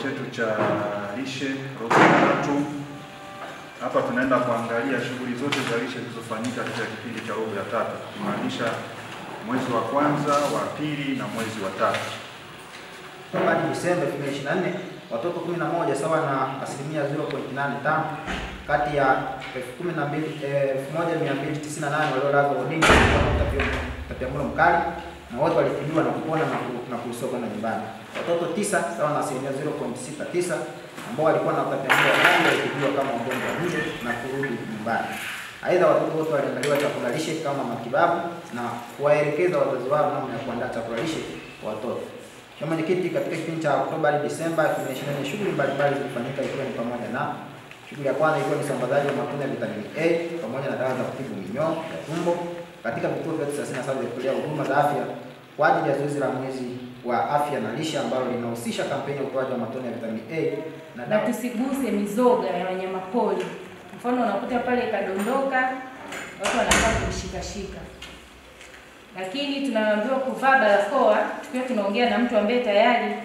chetu cha lishe robo ya 3. Hapa tunaenda kuangalia shughuli zote za lishe zilizofanyika katika kipindi cha robo ya 3, kumaanisha mwezi wa kwanza, wa pili na mwezi wa 3. Hadi Disemba 2024, watoto 11 sawa na 0.85 kati ya 1298 waliolazwa wodini kwa utapiamlo mkali, na wote walitibiwa na kupona na kuisoka na nyumbani. Watoto 9 sawa na 0.69 ambao walikuwa na utapiamlo mkali walitibiwa kama wagonjwa nje na kurudi nyumbani. Aidha, watoto wote waliandaliwa chakula lishe kama matibabu na kuwaelekeza wazazi wao namna ya kuandaa chakula lishe kwa watoto. Kama mwenyekiti, katika kipindi cha Oktoba hadi Disemba 2024, shughuli mbalimbali zilifanyika ikiwa ni pamoja na shughuli ya kwanza ilikuwa ni usambazaji wa matone ya vitamini A pamoja na dawa za kutibu minyoo ya tumbo katika vituo vyote 37 vya kutolea huduma za afya kwa ajili ya zoezi la mwezi wa afya na lishe ambalo linahusisha kampeni ya utoaji wa matone ya vitamini A na tusiguse mizoga ya wanyamapori. Mfano unakuta pale kadondoka, watu wanaanza kushika. Lakini tunaambiwa kuvaa barakoa tukiwa tunaongea na mtu ambaye tayari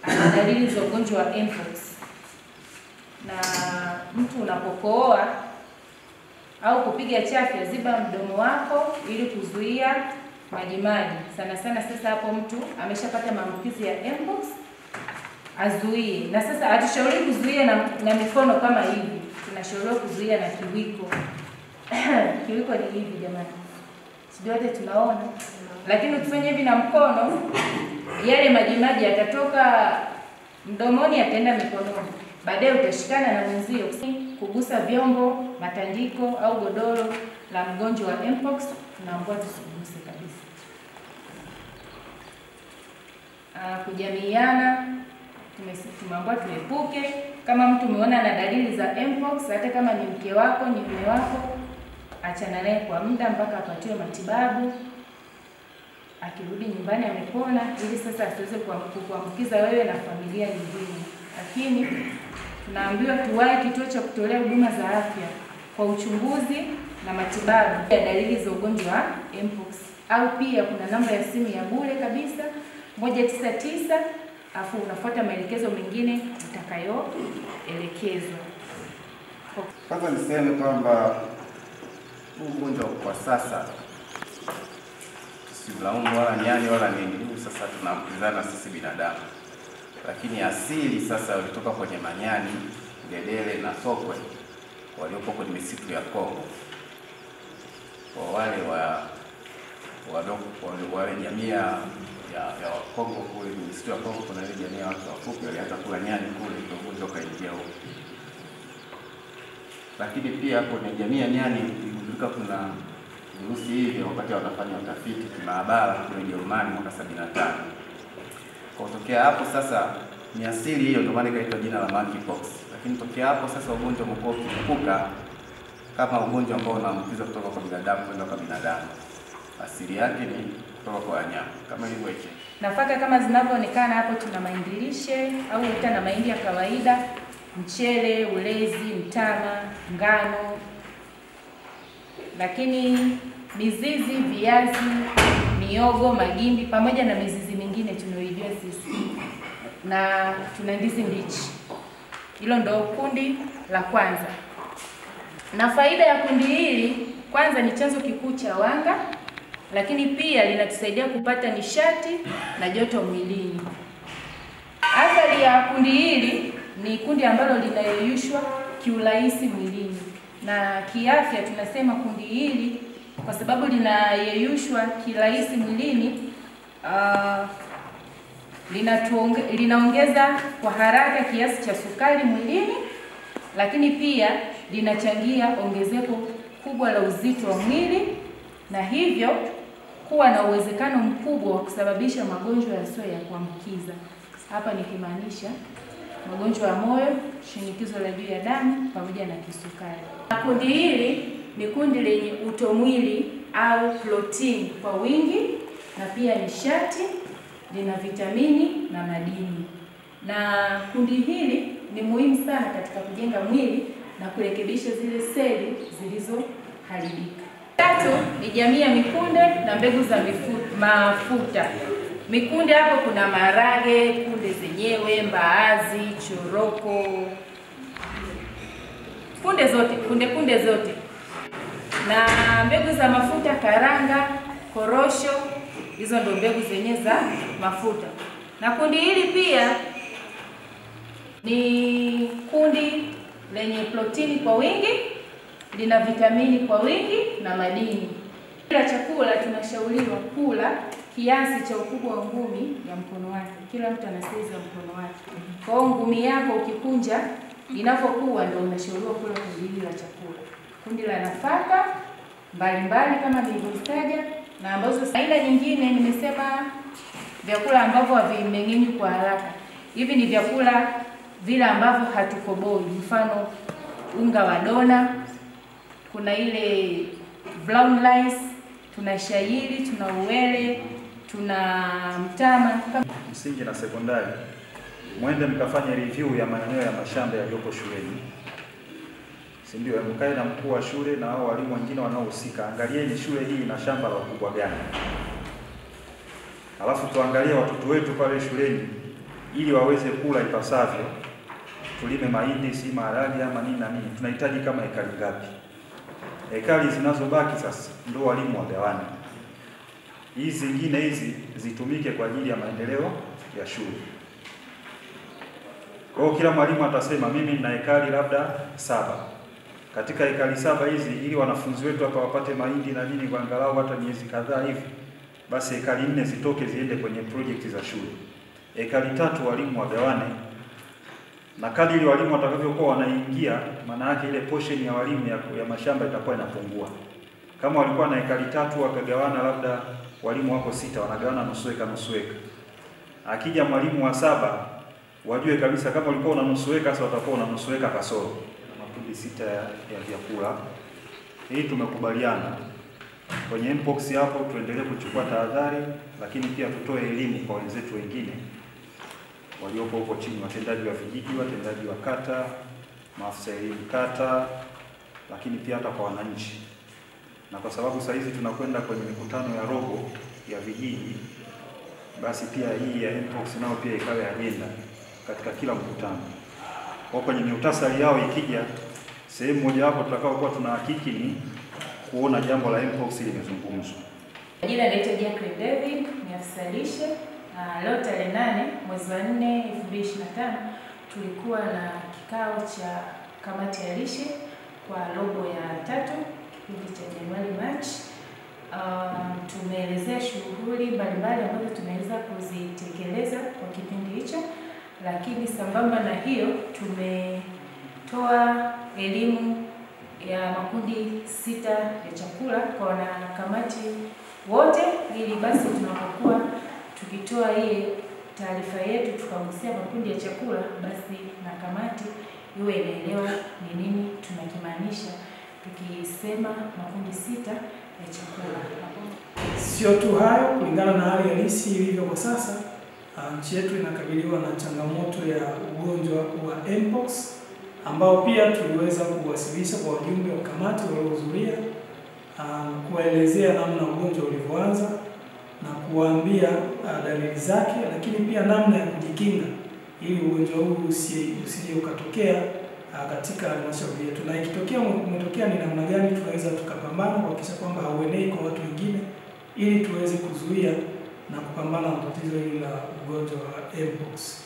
ana dalili za ugonjwa wa mpox. Na mtu unapokohoa au kupiga chafya, ziba mdomo wako ili kuzuia majimaji. Sana sasa hapo mtu ameshapata maambukizi ya mpox, azuie. Na sasa hatushauri kuzuia na mikono kama hivi. Tunashauriwa kuzuia na kiwiko. Kiwiko ni hivi jamani. Sio wote tunaona. Lakini ukifanya hivi na mkono, yale majimaji yatatoka mdomoni yataenda mikononi. Baadaye utashikana na mwenzio. Kugusa vyombo, matandiko au godoro la mgonjwa wa mpox tunaambiwa tusiguse kabisa. Kujamiiana tumeambiwa tuepuke. Kama mtu umeona na dalili za mpox, hata kama ni mke wako, ni mume wako, achana naye kwa muda mpaka apatiwe matibabu. Akirudi nyumbani amepona, ili sasa asiweze kuambukiza wewe na familia nyingine. Lakini tunaambiwa tuwahi kituo cha kutolea huduma za afya kwa uchunguzi na matibabu ya dalili za ugonjwa wa mpox. Au pia kuna namba ya simu ya bure kabisa 199, afu unafuata maelekezo mengine utakayoelekezwa. Kwanza niseme kwamba huu ugonjwa kwa sasa tusimlaumu wala nyani wala nini. Sasa tunaambizana sisi binadamu. Lakini asili sasa ulitoka kwenye manyani, ngedere na sokwe waliopo kwenye misitu ya Kongo. Kwa wale jamii ya Kongo kule misitu ya Kongo, kuna ile jamii ya watu wafupi walianza kula nyani kule, ndio ugonjwa kaingia huko. Lakini pia kwenye jamii ya nyani iligundulika kuna virusi hivi wakati wanafanya utafiti kimaabara kule Ujerumani mwaka 75. Kwa kutokea hapo sasa ni asili hiyo, ndio maana ikaitwa jina la monkeypox. Lakini tokea hapo sasa ugonjwa umekuwa ukifuka kama ugonjwa ambao unaambukizwa kutoka kwa binadamu kwenda kwa binadamu. Asili yake ni kutoka kwa wanyama kama hivyo hicho. Nafaka kama zinavyoonekana hapo, tuna mahindi lishe au hata na mahindi ya kawaida, mchele, ulezi, mtama, ngano. Lakini mizizi, viazi, miogo, magimbi pamoja na mizizi mingine tunayoijua sisi. Na tuna ndizi mbichi. Hilo ndo kundi la kwanza. Na faida ya kundi hili, kwanza ni chanzo kikuu cha wanga, lakini pia linatusaidia kupata nishati na joto mwilini. Athari ya kundi hili ni kundi ambalo linayeyushwa kiurahisi mwilini. Na kiafya tunasema kundi hili kwa sababu linayeyushwa kirahisi mwilini, linaongeza kwa haraka kiasi cha sukari mwilini, lakini pia linachangia ongezeko kubwa la uzito wa mwili, na hivyo kuwa na uwezekano mkubwa wa kusababisha magonjwa yasiyo ya kuambukiza. Hapa nikimaanisha magonjwa ya moyo, shinikizo la juu ya damu pamoja na kisukari. Kundi hili ni kundi lenye utomwili au protini kwa wingi, na pia nishati, lina vitamini na madini. Na kundi hili ni muhimu sana katika kujenga mwili na kurekebisha zile seli zilizoharibika. Tatu ni jamii ya mikunde na mbegu za mafuta. Mikunde hapo kuna maharage, kunde zenyewe, mbaazi, choroko, kunde zote, na mbegu za mafuta, karanga, korosho. Hizo ndio mbegu zenyewe za mafuta. Na kundi hili pia ni kundi lenye protini kwa wingi, lina vitamini kwa wingi na madini. Kila chakula tunashauriwa kula kiasi cha ukubwa wa ngumi ya mkono wake. Kila mtu ana size ya mkono wake. Kwa hiyo ngumi yako ukikunja inapokuwa ndio unashauriwa kula kundi hili la chakula. Kundi la nafaka mbalimbali kama nilivyotaja, na ambazo aina nyingine nimesema vyakula ambavyo havimeng'enywi kwa haraka. Hivi ni vyakula vile ambavyo hatukoboi, mfano unga wa dona, kuna ile brown rice, tuna shayiri, tuna uwele, tuna mtama. Msingi na sekondari, mwende mkafanye review ya maeneo ya mashamba yaliyopo shuleni, si ndio? Mkae na mkuu wa shule na hao walimu wengine wanaohusika, angalieni shule hii ina shamba la ukubwa gani, alafu tuangalie watoto wetu pale shuleni ili waweze kula ipasavyo. Tulime mahindi, si maharage ama nini na nini, tunahitaji kama ekari ngapi? Ekari zinazobaki sasa ndio walimu wagawane. Hizi zingine hizi zitumike kwa ajili ya maendeleo ya shule. Kwa hiyo kila mwalimu atasema mimi nina ekari labda 7. Katika ekari 7 hizi, ili wanafunzi wetu hapa wapate mahindi na nini kwa angalau hata miezi kadhaa hivi, basi ekari 4 zitoke ziende kwenye project za shule. Ekari 3 walimu wagawane, na kadiri walimu watakavyokuwa wanaingia, maana yake ile portion ya walimu ya mashamba itakuwa inapungua. Kama walikuwa na ekari 3 wakagawana, labda walimu wako 6 wanagawana nusu eka. Akija mwalimu wa 7, wajue kabisa kama walikuwa una nusu eka, sasa watakuwa una nusu eka kasoro. Makundi 6 ya vyakula. Hii tumekubaliana. Kwenye mpox hapo tuendelee kuchukua tahadhari, lakini pia tutoe elimu kwa wenzetu wengine waliopo huko chini, watendaji wa vijiji, watendaji wa kata, maafisa elimu kata, lakini pia hata kwa wananchi. Na kwa sababu sasa hizi tunakwenda kwenye mikutano ya robo ya vijiji, basi pia hii ya mpox nao pia ikawe agenda katika kila mkutano. Kwa kwenye muhtasari yao ikija, sehemu moja hapo tutakaokuwa tunahakiki ni kuona jambo la mpox limezungumzwa. Jina naitwa Jacqueline David, ni afisa lishe. Leo tarehe 8 mwezi wa 4 2025 tulikuwa na kikao cha kamati ya lishe kwa robo ya 3 kipindi cha Januari Machi. Tumeelezea shughuli mbalimbali ambazo tunaweza kuzitekeleza kwa kipindi hicho, lakini sambamba na hiyo tumetoa elimu ya makundi 6 ya chakula kwa wanakamati wote, ili basi tunapokuwa tukitoa hii taarifa yetu tukagusia makundi ya chakula, basi na kamati iwe inaelewa ni nini tunakimaanisha tukisema makundi 6 ya chakula. Sio tu hayo, kulingana na hali halisi ilivyo kwa sasa, nchi yetu inakabiliwa na changamoto ya ugonjwa wa mpox, ambao pia tuliweza kuwasilisha kwa wajumbe wa kamati waliohudhuria, kuwaelezea namna ugonjwa ulivyoanza na kuwaambia dalili zake, lakini pia namna ya kujikinga ili ugonjwa huu usije ukatokea katika halmashauri yetu, na ikitokea umetokea ni namna gani tunaweza tukapambana kuhakikisha kwamba hauenei kwa watu wengine, ili tuweze kuzuia na kupambana na tatizo hili la ugonjwa wa mpox.